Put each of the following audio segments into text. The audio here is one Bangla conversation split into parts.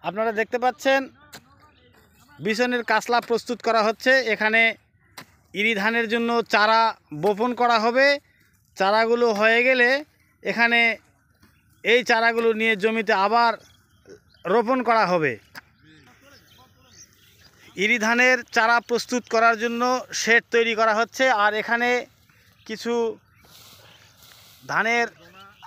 আপনারা দেখতে পাচ্ছেন বিছনের কাসলা প্রস্তুত করা হচ্ছে। এখানে ইরি ধানের জন্য চারা বপন করা হবে। চারাগুলো হয়ে গেলে এখানে এই চারাগুলো নিয়ে জমিতে আবার রোপণ করা হবে। ইরি ধানের চারা প্রস্তুত করার জন্য শেড তৈরি করা হচ্ছে। আর এখানে কিছু ধানের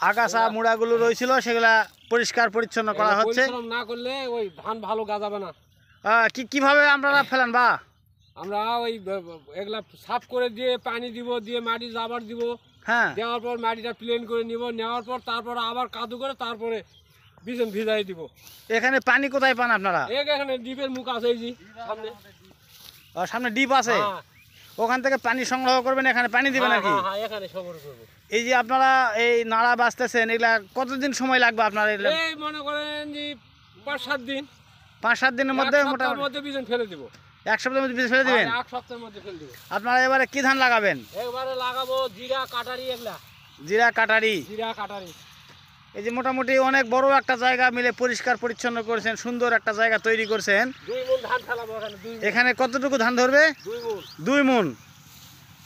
আগাছা মুড়াগুলো রয়েছিল, সেগুলা পরিষ্কার পরিচ্ছন্ন করা হচ্ছে। না করলে ওই ধান ভালো গাজাবে না। কিভাবে আপনারা ফেলেন? বা আমরা ওই এগুলা সাফ করে দিয়ে পানি দিব, দিয়ে মাটি জাবার দিব। হ্যাঁ, দেওয়ার পর মাটিটা প্লেন করে নিব, নেওয়ার পর তারপরে আবার কাদু করে তারপরে বিছন ভিজাই দিব। এখানে পানি কোথায় পান আপনারা? এখানে ডিপের মুখ আছে, এই যে সামনে সামনে ডিপ আছে, ওখান থেকে পানি সংগ্রহ করবেন, এখানে পানি দিবেন নাকি? এখানে সংগ্রহ করব। এই যে আপনারা এই নাড়া বাঁচতেছেন, এগুলা কতদিন সময় লাগবে আপনার? এই মনে করেন যে 5-7 দিন। 5-7 দিনের মধ্যে মোটামুটি বিছন ফেলে দিব। এক সপ্তাহের মধ্যে বীজ ফেলে দিবেন? এক সপ্তাহের মধ্যে ফেলে দিব। আপনারা এবারে কি ধান লাগাবেন? এবারে লাগাবো জিরা কাটারি। এগুলা জিরা কাটারি। জিরা কাটারি। এই যে মোটামুটি অনেক বড় একটা জায়গা মিলে পরিষ্কার পরিচ্ছন্ন করেছেন, সুন্দর একটা জায়গা তৈরি করছেন। 2 মণ ধান ফেলাবো এখানে। এখানে কতটুকু ধান ধরবে? 2 মণ।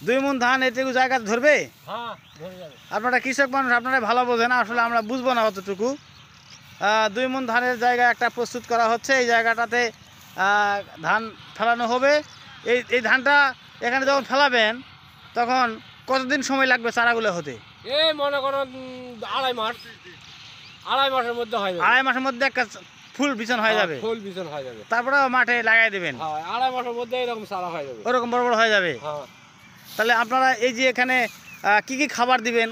2 মণ ধান এটুকু জায়গা ধরবে? হ্যাঁ, ধরে যাবে। আপনারা কৃষক মানুষ, আপনারা ভালো বোঝেন, আসলে আমরা বুঝবো না অতটুকু। 2 মণ ধানের জায়গা একটা প্রস্তুত করা হচ্ছে। এই জায়গাটাতে ধান ফেলানো হবে। এই ধানটা এখানে যখন ফেলাবেন তখন কতদিন সময় লাগবে চারাগুলো হতে? এই মনে করেন 2.5 মাস। 2.5 মাসের মধ্যে হয়ে যাবে। 2.5 মাসের মধ্যে একটা ফুল বিছন হয়ে যাবে। ফুল বিছন হয়ে যাবে। তারপরে মাঠে লাগাই দেবেন। হ্যাঁ, 2.5 মাসের মধ্যে এরকম চারা হয়ে যাবে। ওরকম বড় বড় হয়ে যাবে। হ্যাঁ। তাহলে আপনারা এই যে এখানে কি কি খাবার দিবেন?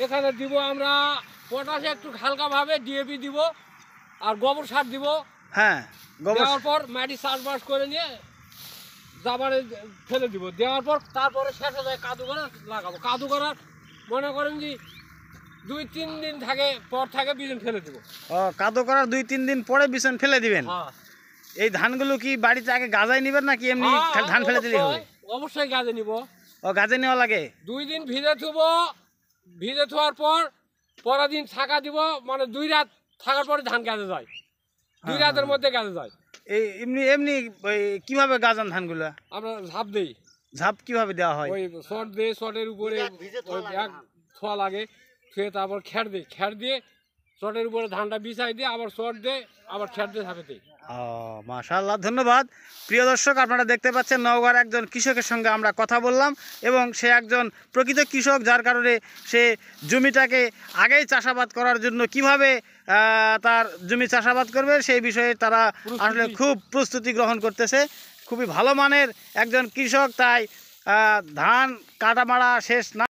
এখানে দিব আমরা পটাশ একটু হালকা ভাবে, ডিএপি দিব, আর গোবর সার দিব। হ্যাঁ, গোবর দেওয়ার পর মাটি চাষবাস করে নিয়ে জাবারে ফেলে দিব। দেওয়ার পর তারপরে শেষে যায় কাদু করে লাগাবো। কাদু করার মনে করেন যে 2-3 দিন পর থাকে বিছন ফেলে দিব। কাদো করার 2-3 দিন পরে বিছন ফেলে দিবেন। হ্যাঁ। এই ধানগুলো কি বাড়িতে আগে গাজায় নেবেন নাকি এমনি ধান ফেলে দিলেই হবে? অবশ্যই গাজে নিব। গাজে নেওয়া লাগে? 2 দিন ভিজে থুব। ভিজে থোয়ার পর পরের দিন ছাকা দিব, মানে 2 রাত থাকার পরে ধান গাজে যায়। 2 রাতের মধ্যে গাজে যায়। এই এমনি এমনি কিভাবে গাজান ধানগুলো? আমরা ঝাঁপ দেই। ঝাপ কিভাবে দেওয়া হয়? ওই শর্ট দিয়ে, শর্টের উপরে এক ছোয়া লাগে, ছুঁয়ে তারপর খ্যার দিই। খ্যার দিয়ে শর্টের উপরে ধানটা বিছাই দিয়ে আবার শর্ট দিয়ে আবার খ্যার দিয়ে ঝাঁপে দিই। মাশাআল্লাহ, ধন্যবাদ। প্রিয় দর্শক, আপনারা দেখতে পাচ্ছেন নওগাঁর একজন কৃষকের সঙ্গে আমরা কথা বললাম, এবং সে একজন প্রকৃত কৃষক, যার কারণে সে জমিটাকে আগেই চাষাবাদ করার জন্য কিভাবে তার জমি চাষাবাদ করবে সেই বিষয়ে তারা আসলে খুব প্রস্তুতি গ্রহণ করতেছে। খুবই ভালো মানের একজন কৃষক, তাই ধান কাটা মারা শেষ না